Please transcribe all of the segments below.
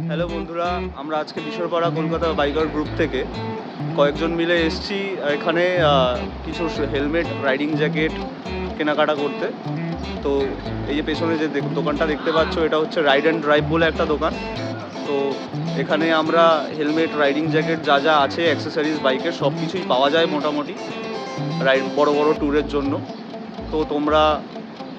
Hello বন্ধুরা, আমরা আজকে বিশ্বরপাড়া কলকাতা বাইকার গ্রুপ থেকে কয়েকজন মিলে এসেছি এখানে কিছু হেলমেট, রাইডিং জ্যাকেট কেনাকাটা করতে। তো এই যে পেছনে যে দোকানটা দেখতে পাচ্ছ, এটা হচ্ছে রাইড অ্যান্ড ড্রাইভ বলে একটা দোকান। তো এখানে আমরা হেলমেট, রাইডিং জ্যাকেট যা যা আছে অ্যাক্সেসরিজ বাইকের সব কিছুই পাওয়া যায় মোটামুটি বড় বড় ট্যুরের জন্য। তো তোমরা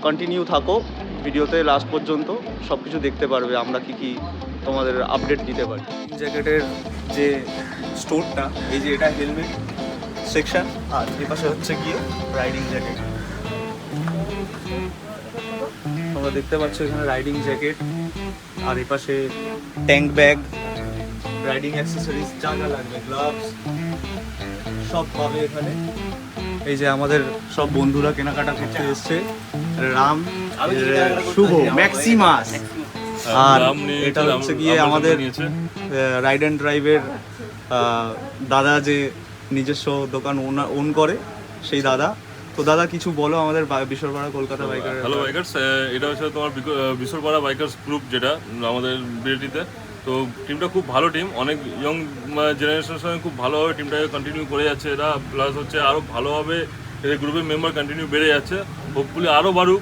কন্টিনিউ থাকো ভিডিওতে, লাস্ট পর্যন্ত সব কিছু দেখতে পারবে আমরা কি তোমাদের আপডেট দিতে পারি। জ্যাকেটের যে স্টোরটা, এই যে এটা হেলমেট সেকশন, আর এ পাশে হচ্ছে গিয়ে রাইডিং জ্যাকেট। তোমরা দেখতে পাচ্ছ এখানে রাইডিং জ্যাকেট, আর এ পাশে ট্যাঙ্ক ব্যাগ, রাইডিং অ্যাক্সেসরিজ যা যা লাগবে, গ্লাভস সব পাবে এখানে। এই যে আমাদের সব বন্ধুরা কেনাকাটা করতে এসছে, রাম, শুভ, ম্যাক্সিমাস, আর এটা হচ্ছে গিয়ে আমাদের রাইড অ্যান্ড ড্রাইভের দাদা, যে নিজস্ব দোকান ওন করে সেই দাদা। তো দাদা কিছু বলো আমাদের বিশ্বরপাড়া কলকাতা বাইকার। হ্যালো বাইকার্স, এটা হচ্ছে তোমার বিশ্বরপাড়া বাইকার্স গ্রুপ, যেটা আমাদের বিএটিতে। তো টিমটা খুব ভালো টিম, অনেক ইয়ং জেনারেশনের সঙ্গে খুব ভালোভাবে টিমটাকে কন্টিনিউ করে যাচ্ছে এরা। প্লাস হচ্ছে আরও ভালোভাবে এদের গ্রুপের মেম্বার কন্টিনিউ বেড়ে যাচ্ছে। হোপফুলি আরও বাড়ুক,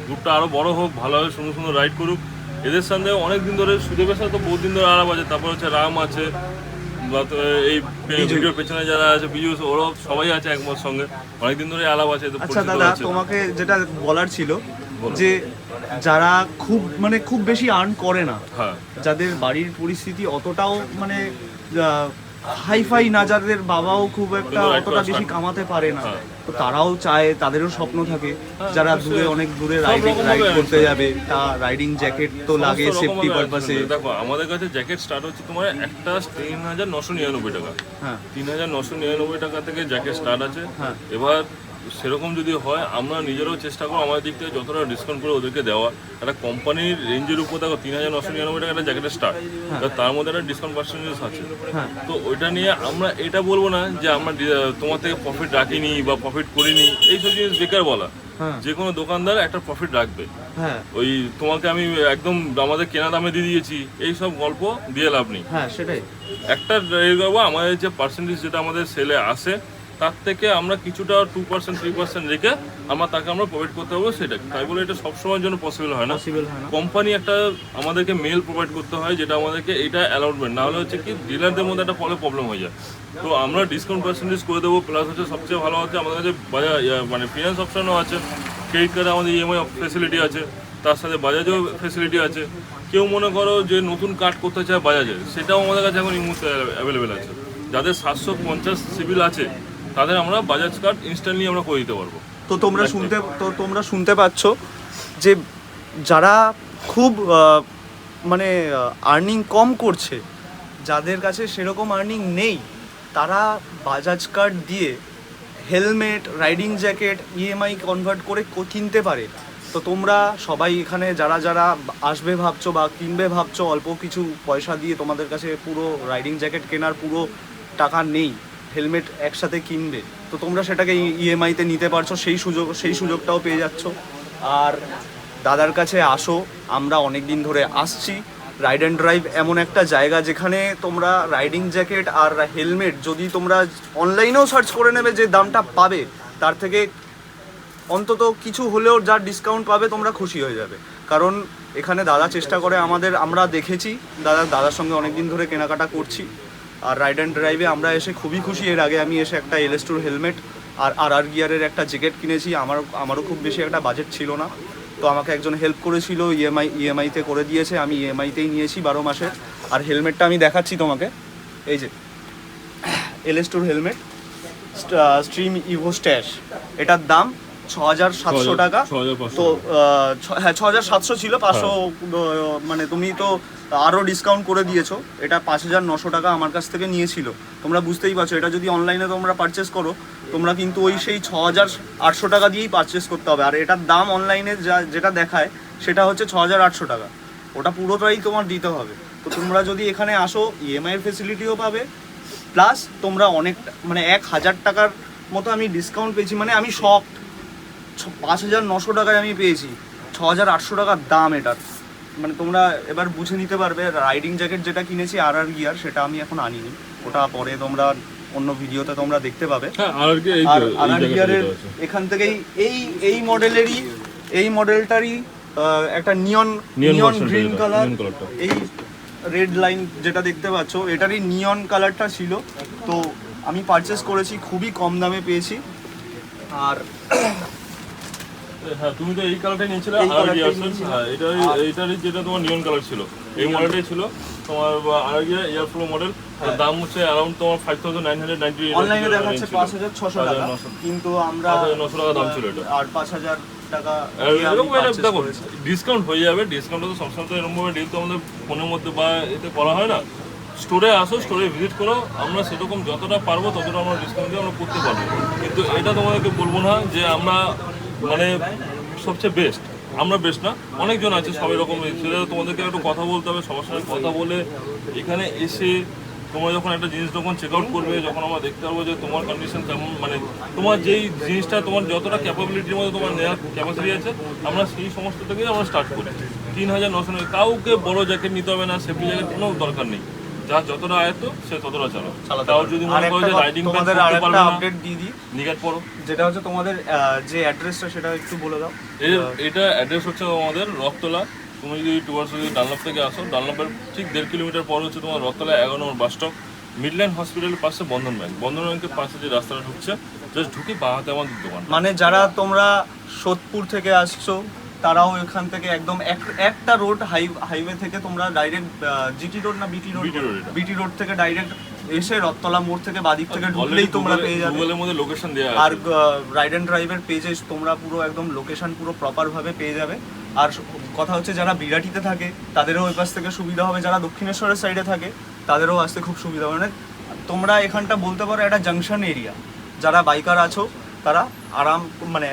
গ্রুপটা আরও বড় হোক, ভালোভাবে সুন্দর সুন্দর রাইড করুক। এদের সঙ্গে অনেক দিন ধরে, সুদেবের সাথে তো বহুত দিন ধরে আলাপ আছে। তারপর হচ্ছে রাম আছে, এই ভিডিওর পেছনে যারা আছে, বিজু, ওরাও সবাই আছে একমত সঙ্গে, অনেকদিন ধরে আলাপ আছে। আচ্ছা দাদা, তোমাকে যেটা বলার ছিল যে যারা খুব বেশি আর্ন করে না, যাদের বাড়ির পরিস্থিতি অতটাও হাইফাই না, যাদের বাবাও খুব একটা অতটা বেশি কামাতে পারে না, তো তারাও চায়, তাদেরও স্বপ্ন থাকে যারা অনেক দূরে রাইড করতে যাবে, তা রাইডিং জ্যাকেট তো লাগে সেফটি পারপাসে। দেখো, আমাদের কাছে জ্যাকেট স্টার্ট হচ্ছে তোমার একটা ৩,৯৯৯ টাকা। ৩,৯৯৯ টাকা থেকে জ্যাকেট স্টার্ট আছে। এবার সেরকম যদি হয়, আমরা নিজেরাও চেষ্টা করবো আমাদের দিক থেকে যতটা ডিসকাউন্ট করে ওদেরকে দেওয়া। একটা কোম্পানির রেঞ্জের উপর দেখো ৩,৯৯৯ টাকা একটা জ্যাকেটের স্টার্ট, তার মধ্যে একটা ডিসকাউন্ট পার্সেন্টেজ আছে। তো ওইটা নিয়ে আমরা এটা বলবো না যে আমরা তোমার থেকে প্রফিট রাখিনি বা প্রফিট করিনি, এইসব জিনিস বেকার বলা। যে কোনো দোকানদার একটা প্রফিট রাখবে। ওই তোমাকে আমি একদম আমাদের কেনা দামে দিয়ে দিয়েছি, এইসব গল্প দিয়ে লাভ নেই। সেটাই একটা আমাদের যে পার্সেন্টেজ যেটা আমাদের সেলে আসে, তার থেকে আমরা কিছুটা 2%, 3% রেখে আমরা প্রোভাইড করতে পারবো। সেটা তাই বলে এটা সবসময়ের জন্য পসিবল হয় না। কোম্পানি একটা আমাদেরকে মেল প্রোভাইড করতে হয়, যেটা আমাদেরকে এটা অ্যালাউটমেন্ট, না হলে হচ্ছে কি ডিলারদের মধ্যে একটা প্রবলেম হয়ে যায়। তো আমরা ডিসকাউন্ট পার্সেন্টেজ করে দেবো। প্লাস হচ্ছে সবচেয়ে ভালো হচ্ছে আমাদের কাছে ফিনান্স অপশনও আছে, ক্রেডিট কার্ডে আমাদের ইএমআই ফেসিলিটি আছে, তার সাথে বাজাজেও ফেসিলিটি আছে। কেউ মনে করো যে নতুন কার্ড করতে চায় বাজাজের, সেটাও আমাদের কাছে এখন এই মুহূর্তে অ্যাভেলেবেল আছে। যাদের 750 সিভিল আছে, তাদের আমরা বাজাজ কার্ড ইনস্ট্যান্টলি আমরা করে দিতে পারবো। তো তোমরা শুনতে পাচ্ছ যে যারা খুব আর্নিং কম করছে, যাদের কাছে সেরকম আর্নিং নেই, তারা বাজাজ কার্ড দিয়ে helmet, riding jacket EMI convert করে কিনতে পারে। তো তোমরা সবাই এখানে যারা যারা আসবে ভাবছো বা কিনবে ভাবছো, অল্প কিছু পয়সা দিয়ে তোমাদের কাছে পুরো রাইডিং জ্যাকেট কেনার পুরো টাকা নেই, হেলমেট একসাথে কিনবে, তো তোমরা সেটাকে ইএমআইতে নিতে পারছো, সেই সুযোগটাও পেয়ে যাচ্ছ। আর দাদার কাছে আসো, আমরা অনেক দিন ধরে আসছি। রাইড অ্যান্ড ড্রাইভ এমন একটা জায়গা যেখানে তোমরা রাইডিং জ্যাকেট আর হেলমেট যদি তোমরা অনলাইনেও সার্চ করে নেবে, যে দামটা পাবে তার থেকে অন্তত কিছু হলেও যা ডিসকাউন্ট পাবে তোমরা খুশি হয়ে যাবে। কারণ এখানে দাদা চেষ্টা করে, আমরা দেখেছি দাদার সঙ্গে অনেক দিন ধরে কেনাকাটা করছি। আর রাইড অ্যান্ড ড্রাইভে আমরা এসে খুবই খুশি। এর আগে আমি এসে একটা LS2 হেলমেট আর আর গিয়ারের একটা জ্যাকেট কিনেছি। আমারও খুব বেশি একটা বাজেট ছিল না, তো আমাকে একজন হেল্প করেছিল, ইএমআইতে করে দিয়েছে, আমি ইএমআইতেই নিয়েছি 12 মাসের। আর হেলমেটটা আমি দেখাচ্ছি তোমাকে, এই যে LS2 helmet, stream Ivo stash, এটার দাম 6,700 টাকা। তো 6,700 ছিল, 500 তুমি তো আরও ডিসকাউন্ট করে দিয়েছো। এটা 5,900 টাকা আমার কাছ থেকে নিয়েছিল। তোমরা বুঝতেই পারছো, এটা যদি অনলাইনে তোমরা পারচেস করো, তোমরা কিন্তু সেই 6,800 টাকা দিয়েই পারচেস করতে হবে। আর এটার দাম অনলাইনে যেটা দেখায় সেটা হচ্ছে 6,800 টাকা, ওটা পুরোটাই তোমার দিতে হবে। তো তোমরা যদি এখানে আসো, ইএমআইয়ের ফেসিলিটিও পাবে, প্লাস তোমরা অনেক 1,000 টাকার মতো আমি ডিসকাউন্ট পেয়েছি। আমি শকড, 5,900 টাকায় আমি পেয়েছি 6,800 টাকার দাম এটার। মানে তোমরা এবার বুঝে নিতে পারবে। রাইডিং জ্যাকেট যেটা কিনেছি আর গিয়ার, সেটা আমি এখন আনিনি, ওটা পরে তোমরা অন্য ভিডিওতে তোমরা দেখতে পাবে। হ্যাঁ আর কি এই আর আর গিয়ারের এখান থেকেই এই মডেলেরই, এই মডেলটারই একটা নিয়ন গ্রিন কালার, এই রেড লাইন যেটা দেখতে পাচ্ছ এটারই নিয়ন কালারটা ছিল, তো আমি পারচেস করেছি, খুবই কম দামে পেয়েছি। আর হ্যাঁ তুমি তো এই কালারটাই নিয়েছিলে এই আর কালারটাই গিয়ার, নিয়েছিলাম। হ্যাঁ এইটারই যেটা তোমার নিয়ন কালার ছিল, এই মডেলটাই ছিল তোমার আর গিয়ার এয়ার ফ্লো মডেল। দাম হচ্ছে অ্যারাউন্ড তোমার 5990। অনলাইনে দেখাচ্ছে 5600 টাকা, কিন্তু আমরা 5900 টাকা দাম ছিল এটা। আর 5000 টাকা এরকম দেখো ডিসকাউন্ট হয়ে যাবে, ডিসকাউন্ট তো সবসময় তো এরকম ভাবে ডিল তো আমাদের ফোনের মধ্যে বা এতে করা হয় না। স্টোরে আসো, স্টোরে ভিজিট করো, আমরা সেরকম যতটা পারবো ততটা আমরা ডিসকাউন্ট দিয়ে আমরা করতে পারবো। কিন্তু এটা তোমাদেরকে বলবো না যে আমরা মানে সবচেয়ে বেস্ট, আমরা বেস্ট না, অনেকজন আছে সবাই রকম। সেটা তোমাদেরকে একটু কথা বলতে হবে, সবার সাথে কথা বলে এখানে এসে তোমরা যখন একটা জিনিস যখন চেক আউট করবে, যখন আমরা দেখতে পারবো যে তোমার কন্ডিশন কেমন, মানে তোমার যেই জিনিসটা তোমার যতটা ক্যাপাবিলিটির মধ্যে তোমার নেওয়ার ক্যাপাসিটি আছে, আমরা সেই সমস্ত থেকেই আমরা স্টার্ট করি। 3990, কাউকে বড় জ্যাকেট নিতে হবে না, সেফটি জ্যাকেট কোনো দরকার নেই, যা যতটা আয়ত্ত সে ততটা চালাও। তাও যদি মনে করো যে রাইডিং তোমাদের আরেকটা আপডেট দিয়ে দিই, নিগেট পড়ো, যেটা হচ্ছে তোমাদের যে অ্যাড্রেসটা সেটা একটু বলে দাও। এটা অ্যাড্রেস হচ্ছে আমাদের রথতলা। তুমি যদি টুয়ার্ডস যদি ডানলপ থেকে আসো, ডানলপের ঠিক 1.5 কিলোমিটার পর হচ্ছে তোমার রথতলা 11 নম্বর বাস স্টপ, মিডল্যান্ড হসপিটালের পাশে বন্ধন ব্যাংকের পাশে যে রাস্তাটা ঢুকছে, জাস্ট ঢুকে বাঁ হাতে আমাদের দোকান। মানে যারা তোমরা সোদপুর থেকে আসছো তারাও এখান থেকে একদম একটা রোড হাইওয়ে থেকে তোমরা ডাইরেক্ট জিটি রোড না বিটি রোড থেকে ডাইরেক্ট এসে রথতলা মোড় থেকে বাদিক থেকে ঢুকলেই তোমরা পেয়ে যাবে। গুগলের মধ্যে লোকেশন দেয়া আছে, আর রাইড অ্যান্ড ড্রাইভের পেজে তোমরা পুরো একদম লোকেশন পুরো প্রপার ভাবে পেয়ে যাবে। আর কথা হচ্ছে যারা বিরাটিতে থাকে তাদেরও ওই পাশ থেকে সুবিধা হবে, যারা দক্ষিণেশ্বরের সাইডে থাকে তাদেরও আসতে খুব সুবিধা হবে। মানে তোমরা এখানটা বলতে পারো একটা জাংশন এরিয়া, যারা বাইকার আছো তারা আরাম মানে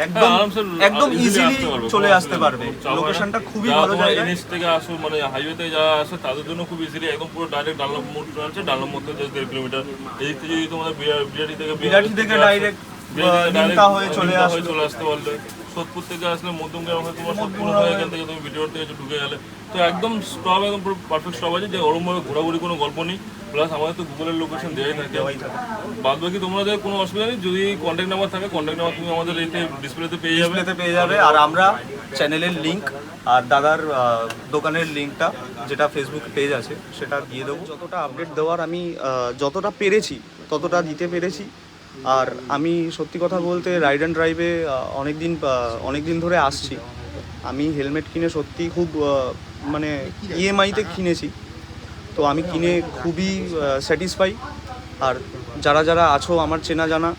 একদম ইজিলি চলে আসতে পারবে। লোকেশনটা খুবই ভালো জায়গা, এনএস থেকে আসো মানে হাইওয়ে থেকে যারা আসে তাদের জন্য খুব ইজিলি একদম পুরো ডাইরেক্ট ডানলপ মোড় আছে, ডানলপ মোড় থেকে 1.5 কিলোমিটার। এদিক থেকে যদি তোমাদের বিরাটি থেকে ডাইরেক্ট নিমতা হয়ে চলে আসতে পারলে, সোদপুর থেকে আসলে মধ্যমগ্রাম হয়ে তোমার সোদপুর হয়ে এখান থেকে তুমি ভিডিওর থেকে ঢুকে গেলে তো একদম স্টপ, একদম পুরো পারফেক্ট স্টপ আছে, যে ওরমভাবে ঘোরাঘুরি কোনো গল্প নেই। প্লাস আমাদের তো গুগলের লোকেশন দেওয়াই থাকে, বাদ বাকি তোমাদের কোনো অসুবিধা নেই। যদি কন্ট্যাক্ট নাম্বার থাকে, কন্ট্যাক্ট নাম্বার তুমি আমাদের এইতে ডিসপ্লেতে পেয়ে যাবে। আর আমরা চ্যানেলের লিঙ্ক আর দাদার দোকানের লিঙ্কটা যেটা ফেসবুক পেজ আছে সেটা দিয়ে দেবো। যতটা আপডেট দেওয়ার আমি যতটা পেরেছি ততটা দিতে পেরেছি। আর আমি সত্যি কথা বলতে রাইড অ্যান্ড ড্রাইভে অনেক দিন ধরে আসছি। আমি হেলমেট কিনে সত্যি খুব মানে ইএমআইতে কিনেছি, তো আমি কিনে খুবই স্যাটিসফাই। আর যারা আছো আমার চেনা জানা,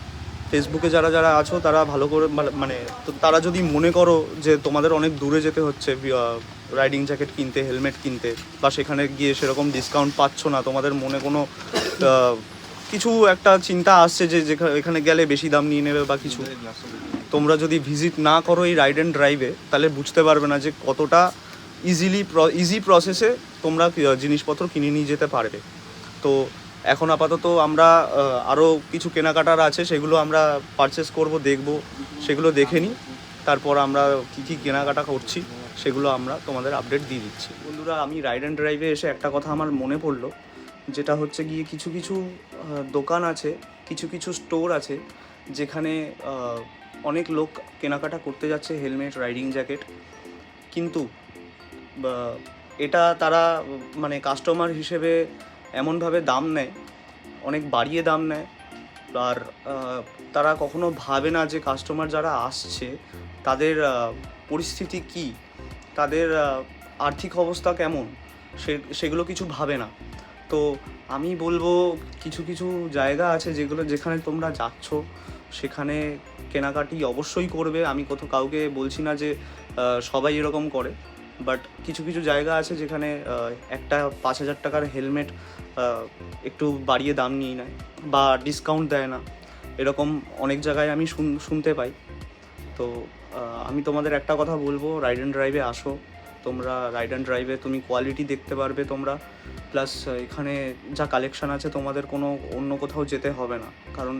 ফেসবুকে যারা আছো তারা ভালো করে মানে তারা যদি মনে করো যে তোমাদের অনেক দূরে যেতে হচ্ছে রাইডিং জ্যাকেট কিনতে, হেলমেট কিনতে, বা সেখানে গিয়ে সেরকম ডিসকাউন্ট পাচ্ছ না, তোমাদের মনে কোনো কিছু একটা চিন্তা আসছে যে এখানে গেলে বেশি দাম নিয়ে নেবে বা কিছু, তোমরা যদি ভিজিট না করো এই রাইড অ্যান্ড ড্রাইভে তাহলে বুঝতে পারবে না যে কতটা ইজি প্রসেসে তোমরা জিনিসপত্র কিনে নিয়ে যেতে পারবে। তো এখন আপাতত আমরা আরও কিছু কেনাকাটার আছে, সেগুলো আমরা পারচেস করব, দেখব, সেগুলো দেখে নিই, তারপর আমরা কী কেনাকাটা করছি সেগুলো আমরা তোমাদের আপডেট দিয়ে দিচ্ছি। বন্ধুরা, আমি রাইড অ্যান্ড ড্রাইভে এসে একটা কথা আমার মনে পড়লো, যেটা হচ্ছে গিয়ে কিছু দোকান আছে, কিছু স্টোর আছে যেখানে অনেক লোক কেনাকাটা করতে যাচ্ছে হেলমেট, রাইডিং জ্যাকেট, কিন্তু এটা তারা মানে কাস্টমার হিসেবে এমনভাবে দাম নেয়, অনেক বাড়িয়ে দাম নেয়। আর তারা কখনো ভাবে না যে কাস্টমার যারা আসছে তাদের পরিস্থিতি কী, তাদের আর্থিক অবস্থা কেমন, সেগুলো কিছু ভাবে না। তো আমি বলবো কিছু জায়গা আছে যেখানে তোমরা যাচ্ছ সেখানে কেনাকাটি অবশ্যই করবে। আমি কাউকে বলছি না যে সবাই এরকম করে, বাট কিছু জায়গা আছে যেখানে একটা 5000 টাকার হেলমেট একটু বাড়িয়ে দাম নিয়ে নেয় বা ডিসকাউন্ট দেয় না, এরকম অনেক জায়গায় আমি শুনতে পাই। তো আমি তোমাদের একটা কথা বলবো, রাইড অ্যান্ড ড্রাইভে আসো তোমরা। রাইড অ্যান্ড ড্রাইভে তুমি কোয়ালিটি দেখতে পারবে তোমরা, প্লাস এখানে যা কালেকশান আছে তোমাদের কোনো অন্য কোথাও যেতে হবে না, কারণ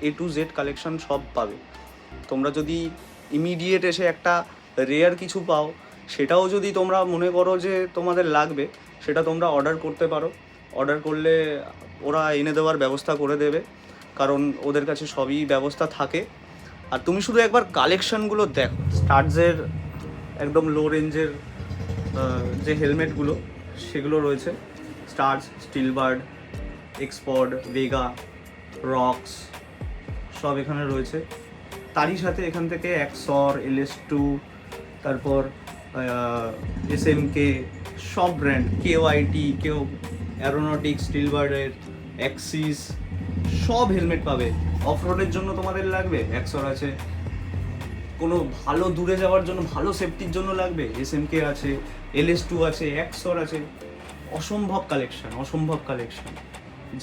A to Z কালেকশান সব পাবে। তোমরা যদি ইমিডিয়েট এসে একটা রেয়ার কিছু পাও সেটাও যদি তোমরা মনে করো যে তোমাদের লাগবে, সেটা তোমরা অর্ডার করতে পারো। অর্ডার করলে ওরা এনে দেওয়ার ব্যবস্থা করে দেবে, কারণ ওদের কাছে সবই ব্যবস্থা থাকে। আর তুমি শুধু একবার কালেকশানগুলো দেখো, স্টার্টসের একদম লো রেঞ্জের যে হেলমেটগুলো সেগুলো রয়েছে, স্টার্স, স্টিলবার্ড, এক্সপড, ভেগা, রক্স সব এখানে রয়েছে। তারই সাথে এখান থেকে এক্সর, LS2, তারপর SMK, সব ব্র্যান্ড, KYT, কেউ অ্যারোনটিক্স, স্টিলবার্ডের, অ্যাক্সিস, সব হেলমেট পাবে। অফ রোডের জন্য তোমাদের লাগবে এক্সর আছে, কোনো ভালো দূরে যাওয়ার জন্য ভালো সেফটির জন্য লাগবে SMK আছে, LS2 আছে, এক্সর আছে। অসম্ভব কালেকশন।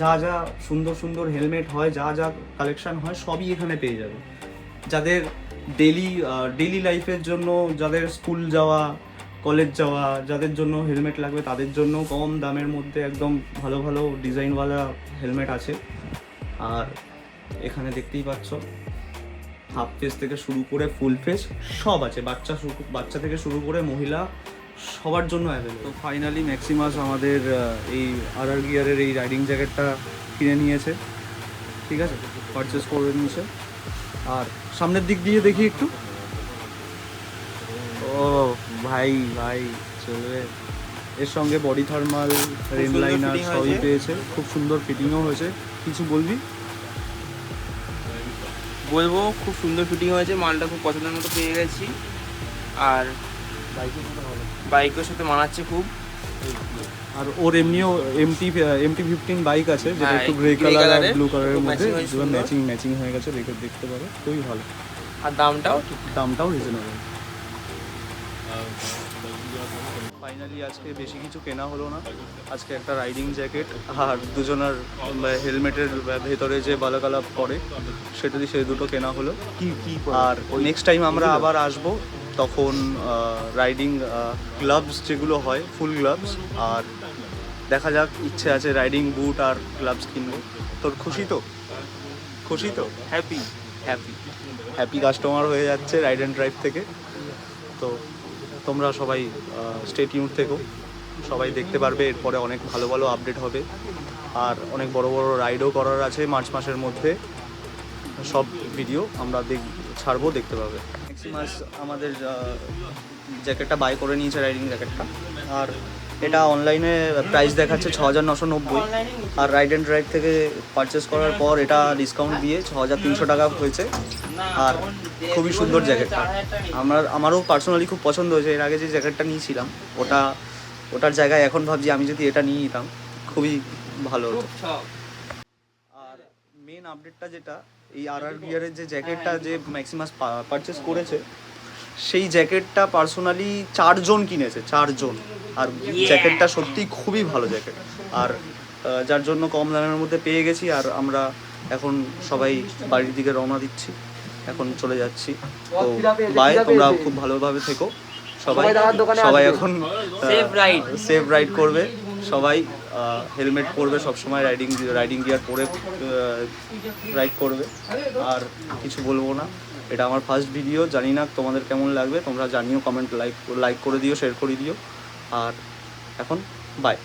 যা যা সুন্দর সুন্দর হেলমেট হয়, যা যা কালেকশন হয় সবই এখানে পেয়ে যাবে। যাদের ডেলি লাইফের জন্য, যাদের স্কুল যাওয়া, কলেজ যাওয়া, যাদের জন্য হেলমেট লাগবে তাদের জন্য কম দামের মধ্যে একদম ভালো ভালো ডিজাইনওয়ালা হেলমেট আছে। আর এখানে দেখতেই পাচ্ছ হাফ ফেস থেকে শুরু করে ফুল ফেস সব আছে, বাচ্চা থেকে শুরু করে মহিলা সবার জন্য অ্যাভেলেবল। তো ফাইনালি ম্যাক্সিমাস আমাদের এই RR গিয়ারের এই রাইডিং জ্যাকেটটা কিনে নিয়েছে, ঠিক আছে, পারচেস করে নিয়েছে। আর সামনের দিক দিয়ে দেখি একটু। ও ভাই চলবে। এর সঙ্গে বডি থার্মাল, রেন লাইনার সবই পেয়েছে, খুব সুন্দর ফিটিংও হয়েছে। কিছু বলবি? বলবো খুব সুন্দর ফিটিং হয়েছে, মালটা খুব পছন্দের মতো পেয়ে গেছি। আর বাইকের সাথে মানাচ্ছে খুব। আর ওর এমনিও MT-15 বাইক আছে, যেটা একটু গ্রে কালার আর ব্লু কালারের মধ্যে ম্যাচিং হয়ে গেছে, দেখতে পারো, খুবই ভালো। আর দামটাও রিজনেবল। ফাইনালি আজকে বেশি কিছু কেনা হলো না, আজকে একটা রাইডিং জ্যাকেট আর দুজনের হেলমেটের ভেতরে যে বালাকালাপ করে সেটা দিয়ে সেই দুটো কেনা হলো। আর নেক্সট টাইম আমরা আবার আসবো, তখন রাইডিং গ্লাভস যেগুলো হয়, ফুল গ্লাভস, আর দেখা যাক, ইচ্ছে আছে রাইডিং বুট আর গ্লাভস কিনবো। তোর খুশি তো? হ্যাপি কাস্টমার হয়ে যাচ্ছে রাইড অ্যান্ড ড্রাইভ থেকে। তো তোমরা সবাই স্টে টিউনড থেকো, সবাই দেখতে পারবে এরপরে অনেক ভালো ভালো আপডেট হবে। আর অনেক বড় রাইডও করার আছে মার্চ মাসের মধ্যে, সব ভিডিও আমরা ছাড়বো, দেখতে পাবে। ম্যাক্সিমাস আমাদের জ্যাকেটটা বাই করে নিয়েছে, রাইডিং জ্যাকেটটা। আর এটা অনলাইনে প্রাইস দেখাচ্ছে 6,990, আর রাইড অ্যান্ড ড্রাইভ থেকে পারচেস করার পর এটা ডিসকাউন্ট দিয়ে 6,300 টাকা হয়েছে। আর খুবই সুন্দর জ্যাকেটটা, আমারও পার্সোনালি খুব পছন্দ হয়েছে। এর আগে যে জ্যাকেটটা নিয়েছিলাম ওটার জায়গায় এখন ভাবছি আমি যদি এটা নিয়ে নিতাম খুবই ভালো হতো। আর মেন আপডেটটা যেটা, এই RR গিয়ারের যে জ্যাকেটটা যে ম্যাক্সিমাস পারচেস করেছে, সেই জ্যাকেটটা পার্সোনালি 4 জন কিনেছে, 4 জন। আর জ্যাকেটটা সত্যি খুবই ভালো জ্যাকেট, আর যার জন্য কম দামের মধ্যে পেয়ে গেছি। আর আমরা এখন সবাই বাড়ির দিকে রওনা দিচ্ছি, এখন চলে যাচ্ছি। তো বাই, তোমরা খুব ভালোভাবে থেকো সবাই এখন সেফ রাইড করবে, সবাই হেলমেট পরবে সবসময়, রাইডিং গিয়ার পরে রাইড করবে। আর কিছু বলবো না, এটা আমার ফার্স্ট ভিডিও, জানি না তোমাদের কেমন লাগবে, তোমরা জানিও, কমেন্ট লাইক করে দিও, শেয়ার করে দিও। আর এখন বাই।